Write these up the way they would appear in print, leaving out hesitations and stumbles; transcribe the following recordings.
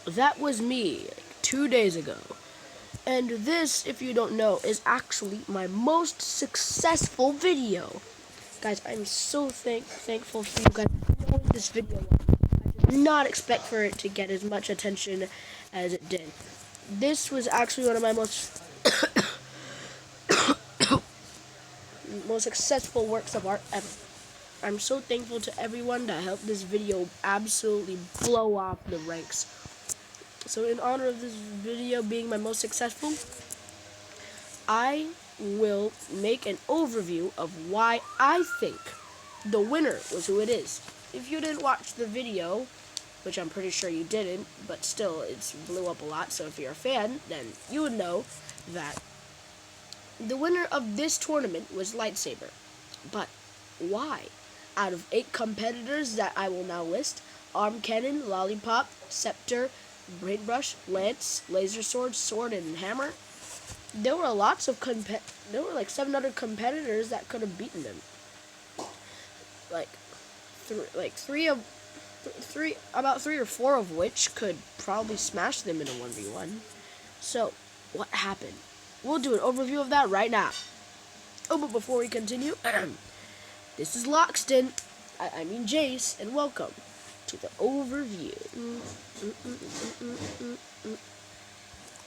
That was me like 2 days ago. And this, if you don't know, is actually my most successful video. Guys, I'm so thankful for you guys knowing this video. I did not expect for it to get as much attention as it did. This was actually one of my most successful works of art ever. I'm so thankful to everyone that helped this video absolutely blow off the ranks. So in honor of this video being my most successful, I will make an overview of why I think the winner was who it is. If you didn't watch the video, which I'm pretty sure you didn't, but still, it's blew up a lot, so if you're a fan, then you would know that the winner of this tournament was Lightsaber. But why? Out of 8 competitors that I will now list, Arm Cannon, Lollipop, Scepter, Paintbrush, Lance, Laser Sword, Sword, and Hammer, there were lots of there were like 700 competitors that could have beaten them. Like about 3 or 4 of which could probably smash them in a 1v1. So, what happened? We'll do an overview of that right now. Oh, but before we continue, this is Loxton, I mean Jace, and welcome to the overview.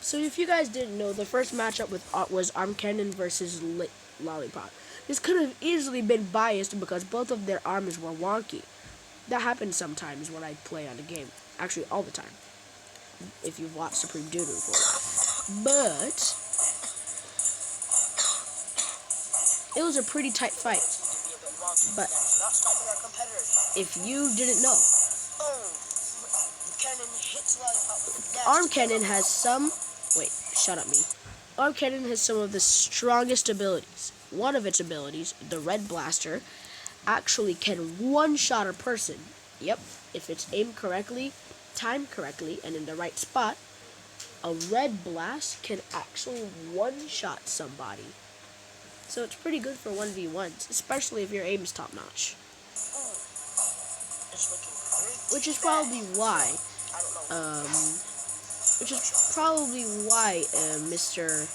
So if you guys didn't know, the first matchup was Arm Cannon versus Lollipop. This could have easily been biased because both of their arms were wonky. That happens sometimes when I play on a game. Actually, all the time. If you've watched Supreme DOODOO for a while. But it was a pretty tight fight. But if you didn't know, Arm Cannon has some... Wait, shut up me. Arm Cannon has some of the strongest abilities. One of its abilities, the Red Blaster, actually can one-shot a person. Yep, if it's aimed correctly, timed correctly, and in the right spot, a Red Blast can actually one-shot somebody. So it's pretty good for 1v1s, especially if your aim is top-notch. Which is probably why Mr.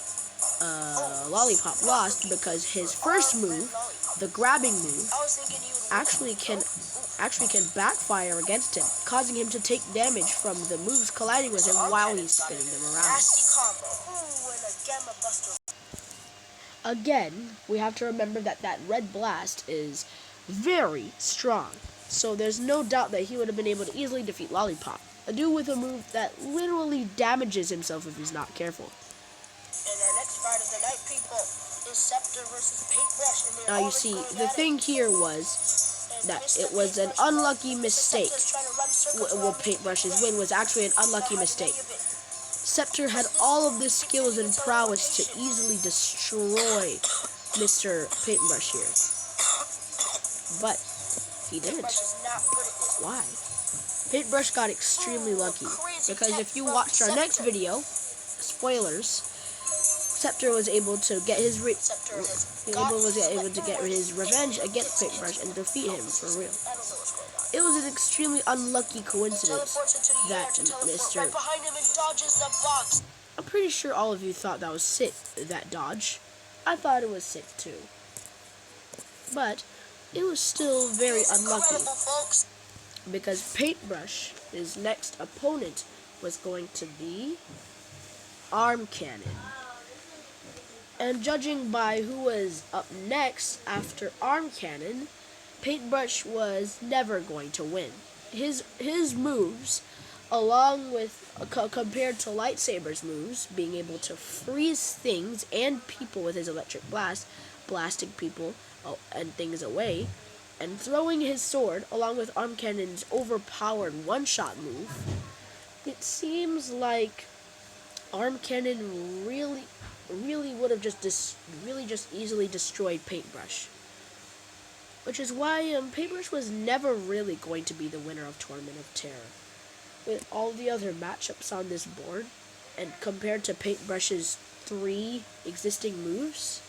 Lollipop lost, because his first move, the grabbing move, actually can backfire against him, causing him to take damage from the moves colliding with him while he's spinning them around. Again, we have to remember that Red Blast is very strong, so there's no doubt that he would have been able to easily defeat Lollipop, a dude with a move that literally damages himself if he's not careful. And our next fight of the night, people, is Scepter versus Paintbrush. Now you see, the thing here was that it was an unlucky mistake. Well, Paintbrush's win was actually an unlucky mistake. Scepter had all of the skills and prowess to easily destroy Mr. Paintbrush here. But he didn't. Why? Paintbrush got extremely lucky, because if you watched our next video, spoilers, Scepter was able to get his revenge against Paintbrush and defeat him for real. It was an extremely unlucky coincidence that Mr. I'm pretty sure all of you thought that was sick, that dodge. I thought it was sick too. But it was still very unlucky, because Paintbrush, his next opponent, was going to be Arm Cannon. And judging by who was up next after Arm Cannon, Paintbrush was never going to win. His moves, along with compared to Lightsaber's moves, being able to freeze things and people with his electric blast, blasting people and things away, and throwing his sword, along with Arm Cannon's overpowered one-shot move, it seems like Arm Cannon really would have just easily destroyed Paintbrush. Which is why Paintbrush was never really going to be the winner of Tournament of Terror. With all the other matchups on this board, and compared to Paintbrush's 3 existing moves,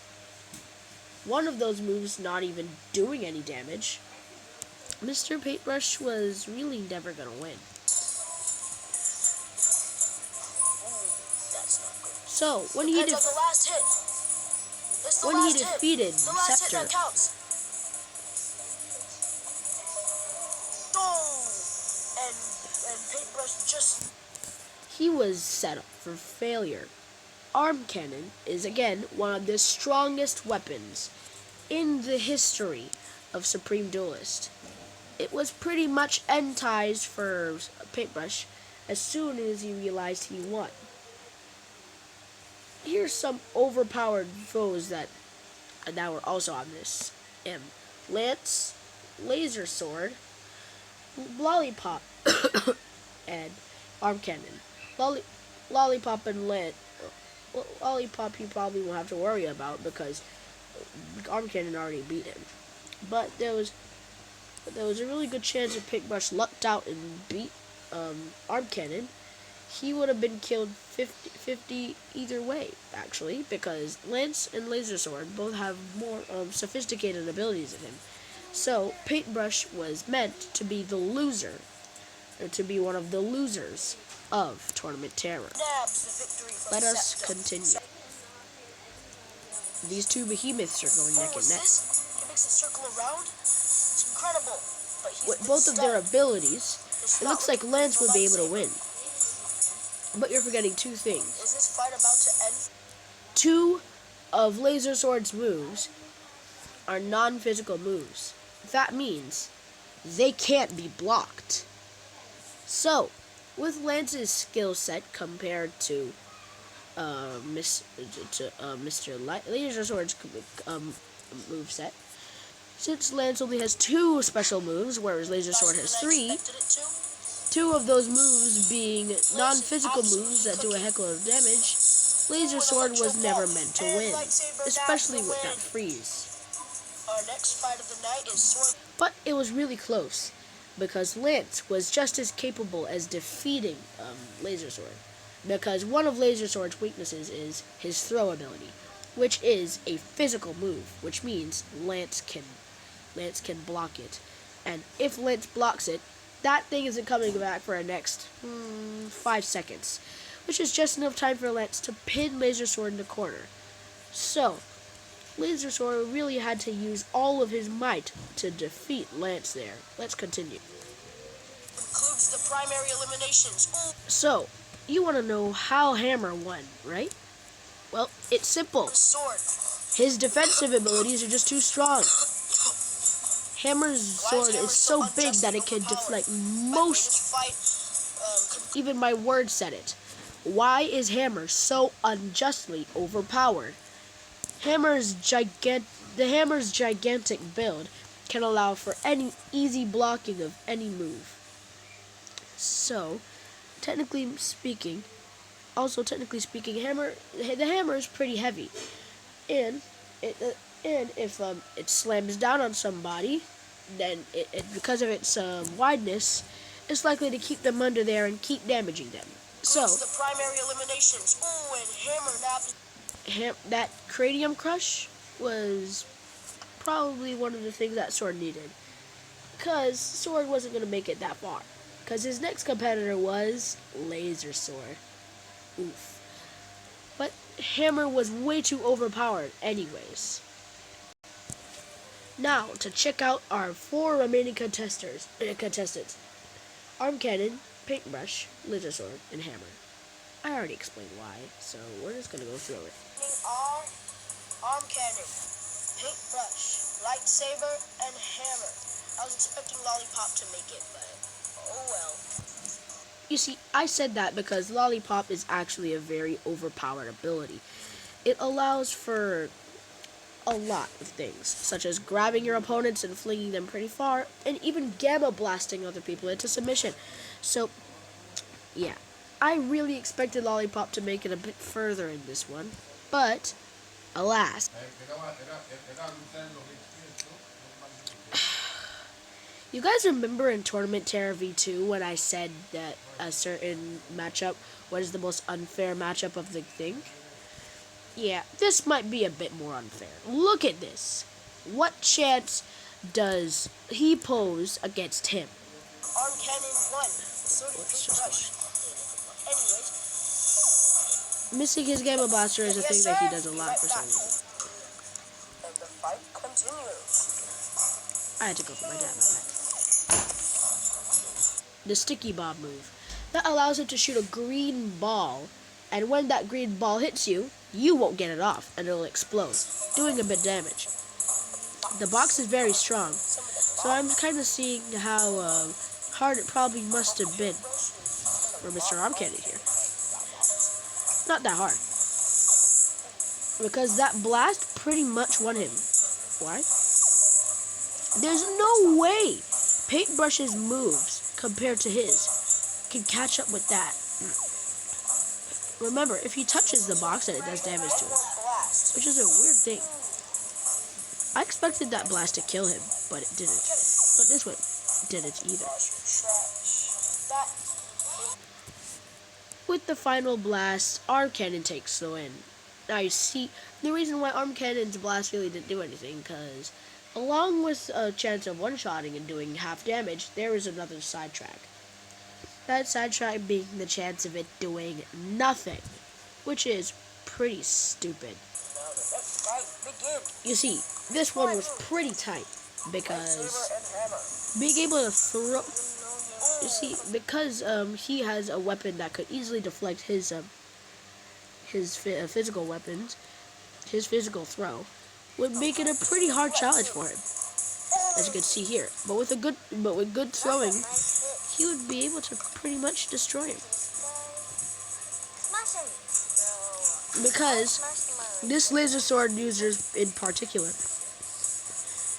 one of those moves not even doing any damage, Mr. Paintbrush was really never going to win. So when he defeated Scepter, and Paintbrush just he was set up for failure. Arm cannon is again one of the strongest weapons in the history of Supreme Duelist. It was pretty much end-ties for Paintbrush as soon as he realized he won. Here's some overpowered foes that were also on this. Lance, Laser Sword, Lollipop, and Arm Cannon. Lollipop and Lance. Lollipop you probably won't have to worry about because Arm Cannon already beat him. But there was a really good chance if Paintbrush lucked out and beat Arm Cannon, he would have been killed 50-50 either way, actually, because Lance and Laser Sword both have more sophisticated abilities than him. So Paintbrush was meant to be the loser, or to be one of the losers of Tournament Terror. Let us continue. These two behemoths are going neck and neck. He makes it circle around. It's incredible. With both of their abilities, it looks like Lance would be able to win. But you're forgetting two things. Is this fight about to end? Two of Laser Sword's moves are non-physical moves. That means they can't be blocked. So, with Lance's skill set compared to Mr. Laser Sword's move set, since Lance only has two special moves, whereas Laser Sword has three, two of those moves being non-physical moves that do a heck of damage, Laser Sword was never meant to win, especially with that freeze. Our next fight of the night is Sword. But it was really close, because Lance was just as capable as defeating Laser Sword, because one of Laser Sword's weaknesses is his throw ability, which is a physical move, which means Lance can block it. And if Lance blocks it, that thing isn't coming back for the next 5 seconds, which is just enough time for Lance to pin Laser Sword in the corner. So, Laser Sword really had to use all of his might to defeat Lance there. Let's continue. Includes the primary eliminations. So, you want to know how Hammer won, right? Well, it's simple. His defensive abilities are just too strong. Hammer's sword is so big that it can deflect most. Even my words said it. Why is Hammer so unjustly overpowered? The Hammer's gigantic build can allow for any easy blocking of any move. So, technically speaking, the hammer is pretty heavy, and if it slams down on somebody, then it because of its wideness, it's likely to keep them under there and keep damaging them. So the primary eliminations. And Hammer that Cranium Crush was probably one of the things that Sword needed, because Sword wasn't going to make it that far, because his next competitor was Laser Sword. Oof. But Hammer was way too overpowered anyways. Now, to check out our 4 remaining contestants. Arm Cannon, Paintbrush, Laser Sword, and Hammer. I already explained why, so we're just going to go through it. Arm Cannon, Paintbrush, Lightsaber, and Hammer. I was expecting Lollipop to make it, but oh well. You see, I said that because Lollipop is actually a very overpowered ability. It allows for a lot of things, such as grabbing your opponents and flinging them pretty far, and even gamma blasting other people into submission. So, yeah, I really expected Lollipop to make it a bit further in this one, but alas. You guys remember in Tournament Terror V2 when I said that a certain matchup was the most unfair matchup of the thing? Yeah, this might be a bit more unfair. Look at this. What chance does he pose against him? Arm Cannon won. So did Paintbrush. Anyways, Missing his Gamma Blaster is a thing that he does a lot for some reason. And the fight continues. I had to go for my dad, my bad. The Sticky Bomb move. That allows him to shoot a green ball, and when that green ball hits you, you won't get it off, and it'll explode, doing a bit of damage. The box is very strong, so I'm kind of seeing how hard it probably must have been for Mr. Arm Candy here. Not that hard, because that blast pretty much won him. Why? There's no way Paintbrush's moves compared to his can catch up with that. Remember, if he touches the box, then it does damage to him, which is a weird thing. I expected that blast to kill him, but it didn't. But this one didn't either. With the final blast, Arm Cannon takes the win. Now you see, the reason why Arm Cannon's blast really didn't do anything, because along with a chance of one-shotting and doing half damage, there is another sidetrack. That sidetrack being the chance of it doing nothing, which is pretty stupid. You see, this one was pretty tight, because being able to throw... You see, because he has a weapon that could easily deflect his physical weapons, his physical throw, would make it a pretty hard challenge for him, as you can see here. But with good throwing, he would be able to pretty much destroy him. Because this laser sword user in particular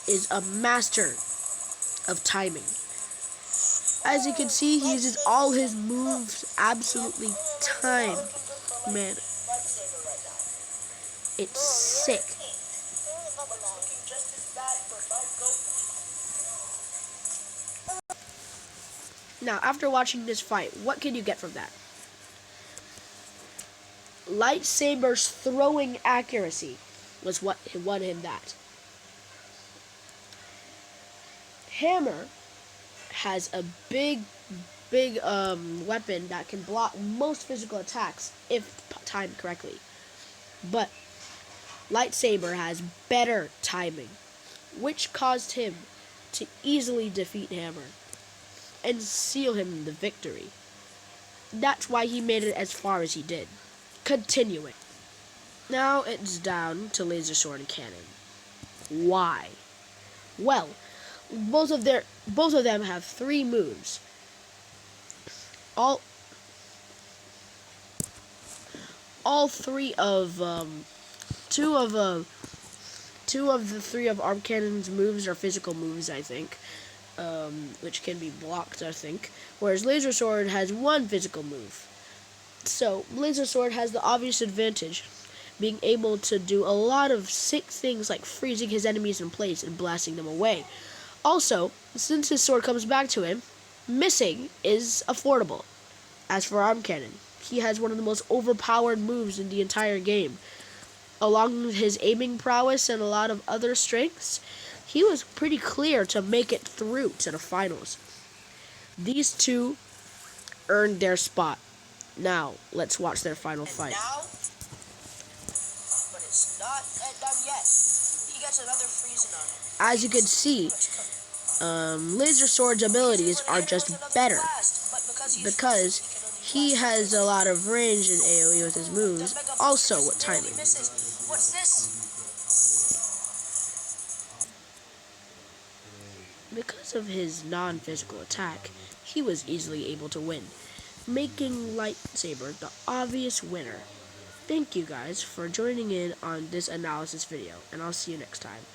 is a master of timing. As you can see, he uses all his moves absolutely timed. Man, it's sick. Now, after watching this fight, what can you get from that? Lightsaber's throwing accuracy was what won him that. Hammer has a big weapon that can block most physical attacks if timed correctly. But Lightsaber has better timing, which caused him to easily defeat Hammer and seal him the victory. That's why he made it as far as he did. Continuing. Now it's down to Laser Sword and Cannon. Why? Well, both of them have 3 moves. All 3 of 2 of the 3 of Arm Cannon's moves are physical moves, I think, which can be blocked, I think. Whereas Laser Sword has 1 physical move. So Laser Sword has the obvious advantage, being able to do a lot of sick things like freezing his enemies in place and blasting them away. Also, since his sword comes back to him, missing is affordable. As for Arm Cannon, he has one of the most overpowered moves in the entire game. Along with his aiming prowess and a lot of other strengths, he was pretty clear to make it through to the finals. These 2 earned their spot. Now, let's watch their final fight. Now, but it's not done yet. He gets another freezing on it. As you can see, Laser Sword's abilities are just better, because he has a lot of range in AoE with his moves, also with timing. What's this? Because of his non-physical attack, he was easily able to win, making Lightsaber the obvious winner. Thank you guys for joining in on this analysis video, and I'll see you next time.